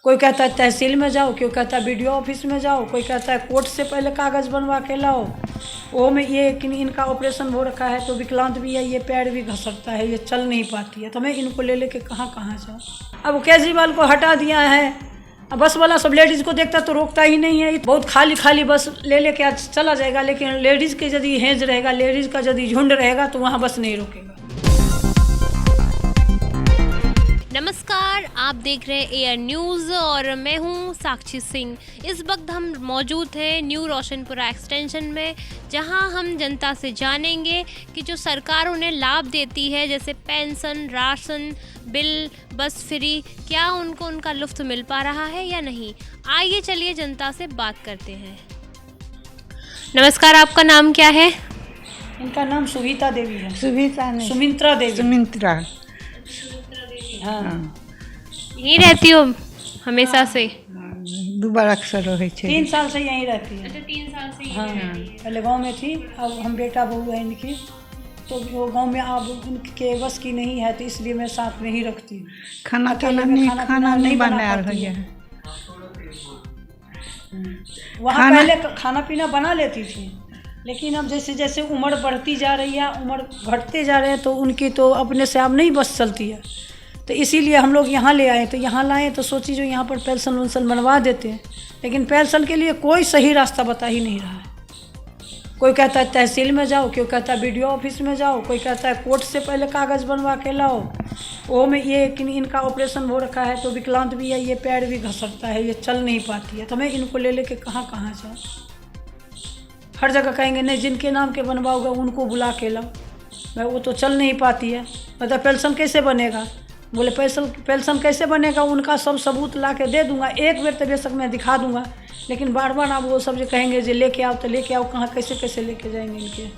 कोई कहता है तहसील में जाओ, कोई कहता है बीडीओ ऑफिस में जाओ, कोई कहता है कोर्ट से पहले कागज़ बनवा के लाओ। वो में ये कि इनका ऑपरेशन हो रखा है तो विकलांग भी है, ये पैर भी घसरता है, ये चल नहीं पाती है, तो मैं इनको ले लेके कहाँ कहाँ जाऊँ। अब केजरीवाल को हटा दिया है, अब बस वाला सब लेडीज़ को देखता तो रोकता ही नहीं है। बहुत खाली खाली बस ले लेके आज चला जाएगा, लेकिन लेडीज़ के यदि हेज रहेगा, लेडीज़ का यदि झुंड रहेगा तो वहाँ बस नहीं रोकेगा। नमस्कार, आप देख रहे हैं एयर न्यूज़ और मैं हूं साक्षी सिंह। इस वक्त हम मौजूद हैं न्यू रोशनपुरा एक्सटेंशन में, जहां हम जनता से जानेंगे कि जो सरकार उन्हें लाभ देती है जैसे पेंशन, राशन, बिल, बस फ्री, क्या उनको उनका लुत्फ़ मिल पा रहा है या नहीं। आइए चलिए जनता से बात करते हैं। नमस्कार, आपका नाम क्या है? इनका नाम सुविता देवी है। सुमित्रा नहीं, सुमित्रा देवी। सुमित्रा। हाँ, यहीं रहती हो हमेशा से? दुबारा अक्सर रहे 3 साल से यहीं रहती है। अच्छा, 3 साल से हाँ, पहले गांव में थी, अब हम बेटा बहू है इनकी, तो वो गांव में अब उनके बस की नहीं है, तो इसलिए मैं साथ में ही रखती हूँ। खाना नहीं बना रही है। वहाँ पहले खाना पीना बना लेती थी, लेकिन अब जैसे जैसे उम्र बढ़ती जा रही है, उम्र घटते जा रहे हैं, तो उनकी तो अपने से अब नहीं बस चलती है, तो इसीलिए हम लोग यहाँ ले आए। तो यहाँ लाए तो सोची जो यहाँ पर पेंशन वेंशन बनवा देते हैं, लेकिन पेंशन के लिए कोई सही रास्ता बता ही नहीं रहा है। कोई कहता है तहसील में जाओ, कोई कहता है बीडीओ ऑफिस में जाओ, कोई कहता है कोर्ट से पहले कागज़ बनवा के लाओ। वो में ये कि इनका ऑपरेशन हो रखा है तो विकलांग भी है, ये पैर भी घसरता है, ये चल नहीं पाती है, तो मैं इनको ले लेके कहाँ कहाँ जाऊँ। हर जगह कहेंगे नहीं, जिनके नाम के बनवाओगे उनको बुला के लाओ। मैं वो तो चल नहीं पाती है, मतलब पेंशन कैसे बनेगा? बोले पेंशन कैसे बनेगा? उनका सब सबूत ला के दे दूंगा, एक बेर तो बेशक मैं दिखा दूंगा, लेकिन बार बार आप वो सब जो कहेंगे जो लेके आओ तो लेके आओ, कहाँ कैसे कैसे लेके जाएंगे।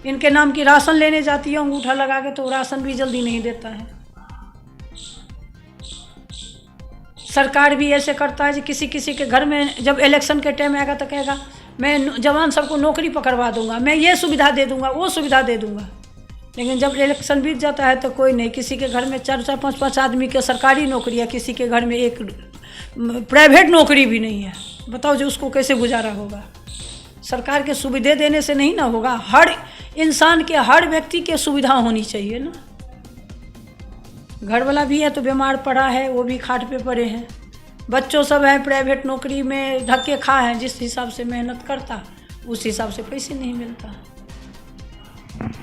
इनके नाम की राशन लेने जाती है अंगूठा लगा के, तो राशन भी जल्दी नहीं देता है। सरकार भी ऐसे करता है कि किसी किसी के घर में जब इलेक्शन के टाइम आएगा तो कहेगा मैं जवान सबको नौकरी पकड़वा दूंगा, मैं ये सुविधा दे दूंगा, वो सुविधा दे दूंगा, लेकिन जब इलेक्शन बीत जाता है तो कोई नहीं। किसी के घर में 4-4, 5-5 आदमी के सरकारी नौकरी है, किसी के घर में एक प्राइवेट नौकरी भी नहीं है। बताओ जो उसको कैसे गुजारा होगा। सरकार के सुविधा देने से नहीं ना होगा, हर इंसान के, हर व्यक्ति के सुविधा होनी चाहिए ना। घर वाला भी है तो बीमार पड़ा है, वो भी खाट पे पड़े हैं, बच्चों सब है प्राइवेट नौकरी में धक्के खा है, जिस हिसाब से मेहनत करता उस हिसाब से पैसे नहीं मिलता।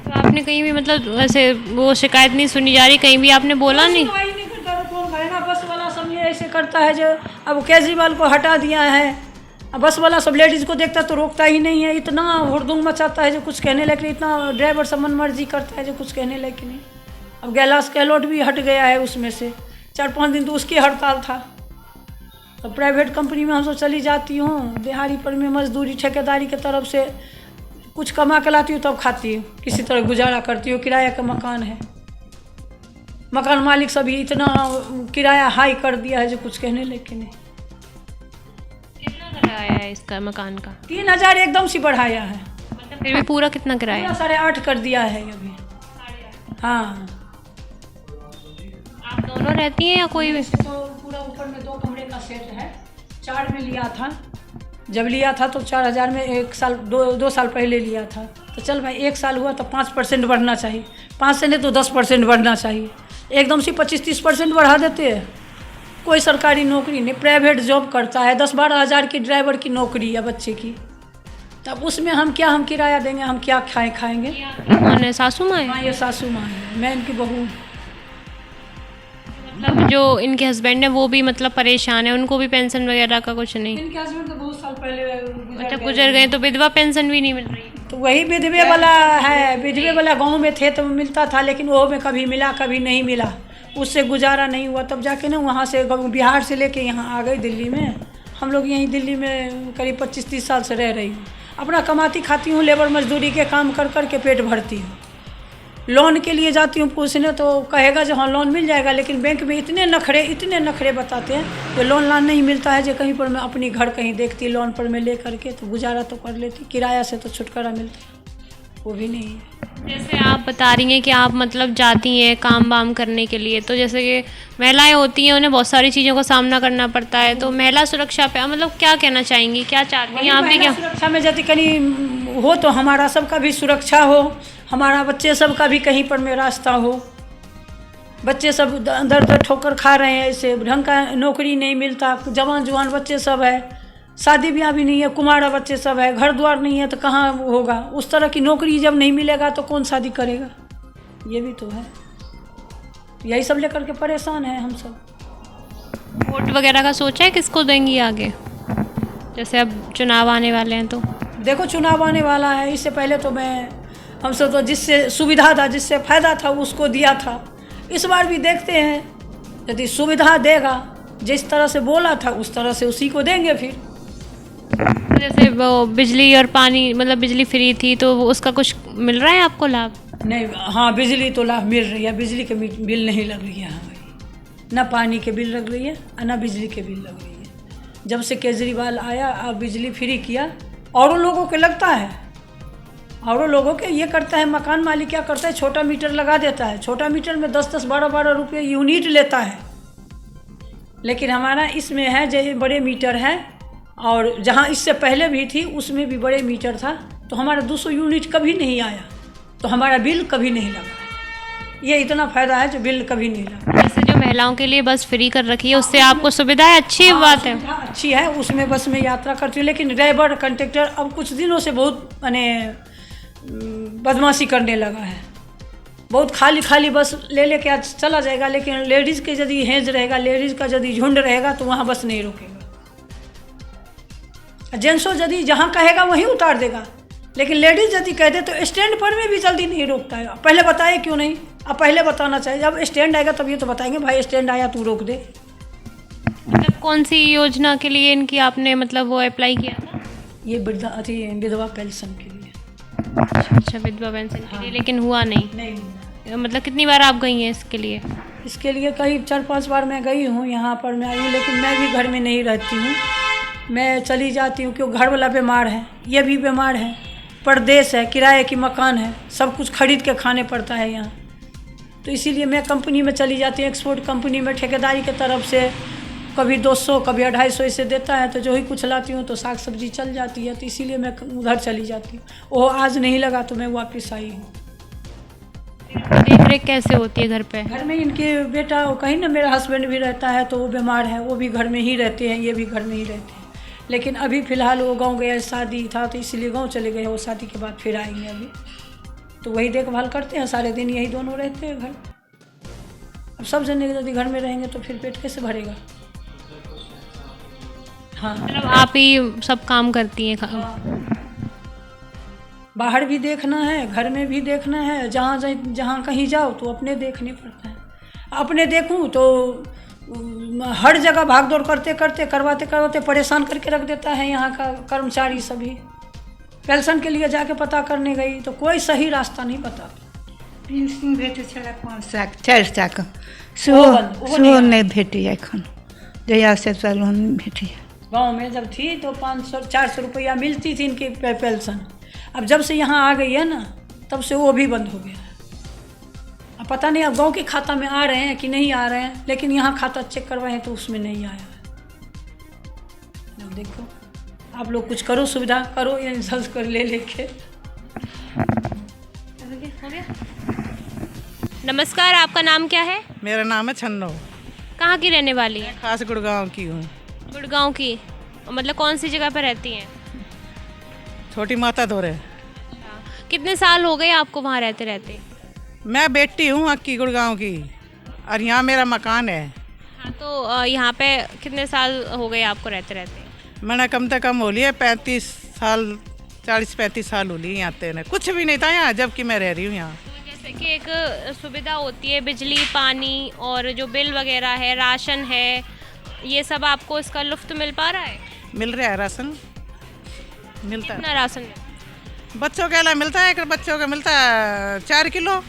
तो आपने कहीं भी मतलब वैसे वो शिकायत नहीं सुनी जा रही, कहीं भी आपने बोला नहीं? नहीं करता तो कौन करेगा? बस वाला सब ये ऐसे करता है जो अब केजरीवाल को हटा दिया है, अब बस वाला सब लेडीज़ को देखता तो रोकता ही नहीं है, इतना हुड़दुंग मचाता है जो कुछ कहने लायक नहीं, इतना ड्राइवर सब मन मर्जी करता है जो कुछ कहने लायक नहीं। अब गहलोत भी हट गया है उसमें से, 4-5 दिन तो उसकी हड़ताल था। तो प्राइवेट कंपनी में हम सब चली जाती हूँ, दिहाड़ी पर में मजदूरी ठेकेदारी की तरफ से कुछ कमा के लाती हूँ तब खाती हूँ, किसी तरह गुजारा करती हूँ। किराया का मकान है, मकान मालिक सभी इतना किराया हाई कर दिया है जो कुछ कहने लेकिन नहीं। कितना किराया है इसका मकान का? 3000 एकदम से बढ़ाया है, मतलब फिर भी पूरा कितना किराया? 8.5 कर दिया है अभी। हाँ, आप दोनों रहती हैं या कोई भी? तो पूरा ऊपर में 2 कमरे का सेट है, 4 में लिया था। जब लिया था तो 4000 में 1 साल 2 साल पहले लिया था, तो चल भाई 1 साल हुआ तो 5% बढ़ना चाहिए, 5 से नहीं तो 10% बढ़ना चाहिए। एकदम से 25-30% बढ़ा देते हैं। कोई सरकारी नौकरी नहीं, प्राइवेट जॉब करता है, 10-12 हज़ार की ड्राइवर की नौकरी है बच्चे की, तब उसमें हम किराया देंगे, हम क्या खाएंगे। कौन है? सासू माँ है? हाँ, ये सासू माँ है, मैं इनकी बहू। मतलब जो इनके हस्बैंड है वो भी मतलब परेशान है, उनको भी पेंशन वगैरह का कुछ नहीं? इनके हस्बैंड तो बहुत साल पहले गुजर गए, तो विधवा पेंशन भी नहीं मिल रही? तो वही विधवे वाला है, विधवे वाला गांव में थे तो मिलता था, लेकिन वो में कभी मिला कभी नहीं मिला, उससे गुजारा नहीं हुआ। तब जाके ना वहाँ से बिहार से लेके यहाँ आ गई दिल्ली में। हम लोग यहीं दिल्ली में करीब 25-30 साल से रह रही हूँ, अपना कमाती खाती हूँ, लेबर मजदूरी के काम कर कर के पेट भरती हूँ। लोन के लिए जाती हूँ पूछने तो कहेगा जो हाँ लोन मिल जाएगा, लेकिन बैंक में इतने नखरे बताते हैं कि लोन नहीं मिलता है। जो कहीं पर मैं अपनी घर कहीं देखती लोन पर मैं ले करके तो गुजारा तो कर लेती, किराया से तो छुटकारा मिलता है। वो भी नहीं है। जैसे आप बता रही हैं कि आप मतलब जाती हैं काम वाम करने के लिए, तो जैसे कि महिलाएं होती हैं उन्हें बहुत सारी चीज़ों का सामना करना पड़ता है, तो महिला सुरक्षा पे मतलब क्या कहना चाहेंगी, क्या चाहती हैं आप भी? क्या सुरक्षा में यदि कहीं हो तो हमारा सबका भी सुरक्षा हो, हमारा बच्चे सब का भी कहीं पर में रास्ता हो। बच्चे सब दर दर ठोकर खा रहे हैं, ऐसे ढंग का नौकरी नहीं मिलता, जवान जवान बच्चे सब है, शादी ब्याह भी नहीं है, कुमारा बच्चे सब है, घर द्वार नहीं है तो कहाँ वो होगा। उस तरह की नौकरी जब नहीं मिलेगा तो कौन शादी करेगा, ये भी तो है। यही सब लेकर के परेशान है हम सब। वोट वगैरह का सोचा है किसको देंगी आगे, जैसे अब चुनाव आने वाले हैं? तो देखो चुनाव आने वाला है, इससे पहले तो हमसे तो जिससे सुविधा था, जिससे फ़ायदा था उसको दिया था। इस बार भी देखते हैं, यदि सुविधा देगा, जिस तरह से बोला था उस तरह से उसी को देंगे। फिर जैसे वो बिजली और पानी, मतलब बिजली फ्री थी तो उसका कुछ मिल रहा है आपको लाभ? नहीं, हाँ बिजली तो लाभ मिल रही है, बिजली के बिल नहीं लग रही है हमारी, ना पानी के बिल लग रही है और ना बिजली के बिल लग रही है। जब से केजरीवाल आया और बिजली फ्री किया, औरों लोगों के लगता है, औरों लोगों के ये करता है, मकान मालिक क्या करता है, छोटा मीटर लगा देता है, छोटा मीटर में 10-10, 12-12 रुपये यूनिट लेता है। लेकिन हमारा इसमें है जो बड़े मीटर है, और जहाँ इससे पहले भी थी उसमें भी बड़े मीटर था, तो हमारा 200 यूनिट कभी नहीं आया, तो हमारा बिल कभी नहीं लगा। ये इतना फ़ायदा है जो बिल कभी नहीं लगा। जैसे जो महिलाओं के लिए बस फ्री कर रखी है उससे आपको सुविधा है, अच्छी बात है। अच्छी है, उसमें बस में यात्रा करती हूँ, लेकिन ड्राइवर कंडक्टर अब कुछ दिनों से बहुत माने बदमाशी करने लगा है। बहुत खाली खाली बस ले लेके आज चला जाएगा, लेकिन लेडीज़ के यदि हेज रहेगा, लेडीज़ का यदि झुंड रहेगा तो वहाँ बस नहीं रुकेगा। जेंट्सों यदि जहाँ कहेगा वहीं उतार देगा, लेकिन लेडीज़ यदि कह दे तो स्टैंड पर में भी जल्दी नहीं रोकता है। पहले बताए क्यों नहीं, अब पहले बताना चाहिए। जब स्टैंड आएगा तब ये तो बताएंगे भाई स्टैंड आया तू रोक दे। मतलब कौन सी योजना के लिए इनकी आपने मतलब वो अप्लाई किया था? ये विधवा पेंशन के लिए। अच्छा, विधवा पेंशन के लिए, लेकिन हुआ नहीं। मतलब कितनी बार आप गई हैं इसके लिए? इसके लिए करीब 4-5 बार मैं गई हूँ, यहाँ पर मैं आई हूँ, लेकिन मैं भी घर में नहीं रहती हूँ, मैं चली जाती हूँ क्योंकि घर वाला बीमार है, ये भी बीमार है, परदेश है, किराए की मकान है, सब कुछ खरीद के खाने पड़ता है यहाँ। तो इसीलिए मैं कंपनी में चली जाती हूँ, एक्सपोर्ट कंपनी में ठेकेदारी के तरफ से कभी 200 कभी 250 ऐसे देता है, तो जो ही कुछ लाती हूँ तो साग सब्जी चल जाती है, तो इसीलिए मैं उधर चली जाती हूँ। वो आज नहीं लगा तो मैं वापस आई हूँ। देख रेख कैसे होती है घर पे? घर में इनके बेटा कहीं ना, मेरा हस्बैंड भी रहता है तो वो बीमार है, वो भी घर में ही रहते हैं, ये भी घर में ही रहते हैं। लेकिन अभी फ़िलहाल वो गांव गया, शादी था तो इसलिए गांव चले गए, वो शादी के बाद फिर आएंगे अभी, तो वही देखभाल करते हैं सारे दिन, यही दोनों रहते हैं घर। अब सब जने यदि घर में रहेंगे तो फिर पेट कैसे भरेगा। हाँ, मतलब आप ही सब काम करती हैं? बाहर भी देखना है, घर में भी देखना है, जहाँ कहीं जाओ तो अपने देखने पड़ता है। अपने देखूँ तो हर जगह भाग दौड़ करते करवाते परेशान करके रख देता है यहाँ का कर्मचारी सभी। पेंशन के लिए जाके पता करने गई तो कोई सही रास्ता नहीं बताता। पेंशन भेटे छलै 500-400 टाका, सेहो नहीं भेटैए एखन, जहिया से लोन भेटैए। गांव में जब थी तो 500-400 रुपया मिलती थी इनकी पेंशन। अब जब से यहाँ आ गई है ना, तब से वो भी बंद हो गया। अब पता नहीं अब गांव के खाता में आ रहे हैं कि नहीं आ रहे हैं, लेकिन यहाँ खाता चेक करवाए हैं तो उसमें नहीं आया है। अब देखो आप लोग कुछ करो, सुविधा करो, इंसल्ट कर ले लेके। नमस्कार, आपका नाम क्या है? मेरा नाम है छन्नो। कहाँ की रहने वाली है? खास गुड़गांव की हूँ। गुड़गांव की? मतलब कौन सी जगह पर रहती हैं? छोटी माता धोरे। कितने साल हो गए आपको वहाँ रहते रहते? मैं बेटी हूँ अक्की गुड़गांव की, और यहाँ मेरा मकान है। हाँ, तो यहाँ पे कितने साल हो गए आपको रहते रहते? मैंने कम से कम हो लिए 35 साल, 40-35 साल हो लिए यहाँ तेने। कुछ भी नहीं था यहाँ, जबकि मैं रह रही हूँ यहाँ। जैसे कि एक सुविधा होती है बिजली पानी और जो बिल वगैरह है, राशन है, ये सब आपको इसका लुफ्त मिल पा रहा है? मिल रहा है, राशन मिलता है। कितना राशन? बच्चों के लिए मिलता है, एक बच्चों का मिलता है 4 किलो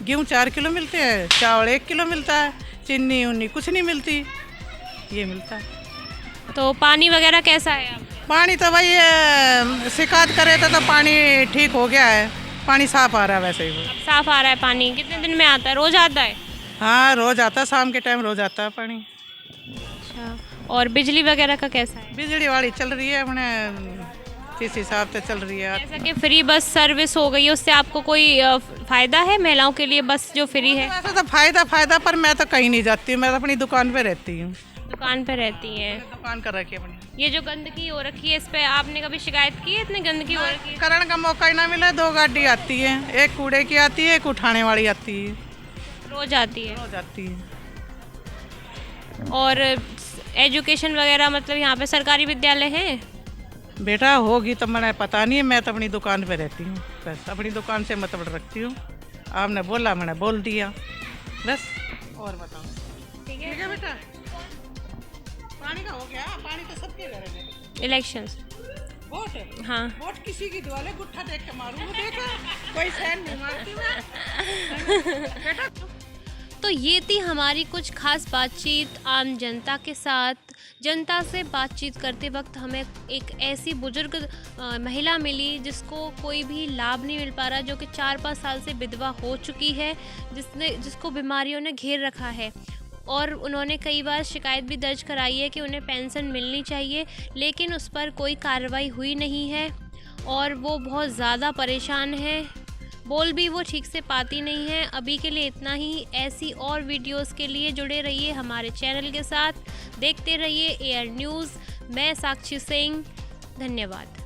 गेहूँ, 4 किलो मिलते हैं, चावल 1 किलो मिलता है, चीनी उन्नी कुछ नहीं मिलती, ये मिलता है। तो पानी वगैरह कैसा है आपका? पानी तो भाई शिकायत करे तो पानी ठीक हो गया है, पानी साफ आ रहा है वैसे ही। अब साफ आ रहा है पानी? कितने दिन में आता है? रोज आता है? हाँ रोज आता है, शाम के टाइम रोज आता है पानी। अच्छा, और बिजली वगैरह का कैसा है? बिजली वाली चल रही है अपने इस हिसाब से चल रही है। जैसा कि फ्री बस सर्विस हो गई है, उससे आपको कोई फ़ायदा है महिलाओं के लिए बस जो फ्री है? वैसे तो फायदा पर मैं तो कहीं नहीं जाती हूँ, मैं तो अपनी दुकान पे रहती हूँ। दुकान पे रहती है? दुकान कर रखी है अपनी। ये जो गंदगी हो रखी है, इस पे आपने कभी शिकायत की है? इतनी गंदगी हो रखी है? करने का मौका ही ना मिला। 2 गाड़ी आती है, एक कूड़े की आती है, एक उठाने वाली आती है। रोज आती है? रोज आती है। और एजुकेशन वगैरह मतलब यहाँ पे सरकारी विद्यालय हैं? बेटा होगी तो मैंने पता नहीं है, मैं तो अपनी दुकान पे रहती हूँ, बस अपनी दुकान से मतलब रखती हूँ। आपने बोला मैंने बोल दिया, बस। और बताओ। ठीक है बेटा, पानी का हो गया? पानी तो सबके घर में। इलेक्शंस? वोट? हाँ। वोट किसी की दुआले गुट्ठा देख के मारूं देखा, कोई सैन नहीं मारती मैं। बेटा तो ये थी हमारी कुछ खास बातचीत आम जनता के साथ। जनता से बातचीत करते वक्त हमें एक ऐसी बुजुर्ग महिला मिली जिसको कोई भी लाभ नहीं मिल पा रहा, जो कि 4-5 साल से विधवा हो चुकी है, जिसको बीमारियों ने घेर रखा है। और उन्होंने कई बार शिकायत भी दर्ज कराई है कि उन्हें पेंशन मिलनी चाहिए, लेकिन उस पर कोई कार्रवाई हुई नहीं है और वो बहुत ज़्यादा परेशान है। बोल भी वो ठीक से पाती नहीं है। अभी के लिए इतना ही। ऐसी और वीडियोस के लिए जुड़े रहिए हमारे चैनल के साथ, देखते रहिए एयर न्यूज़। मैं साक्षी सिंह, धन्यवाद।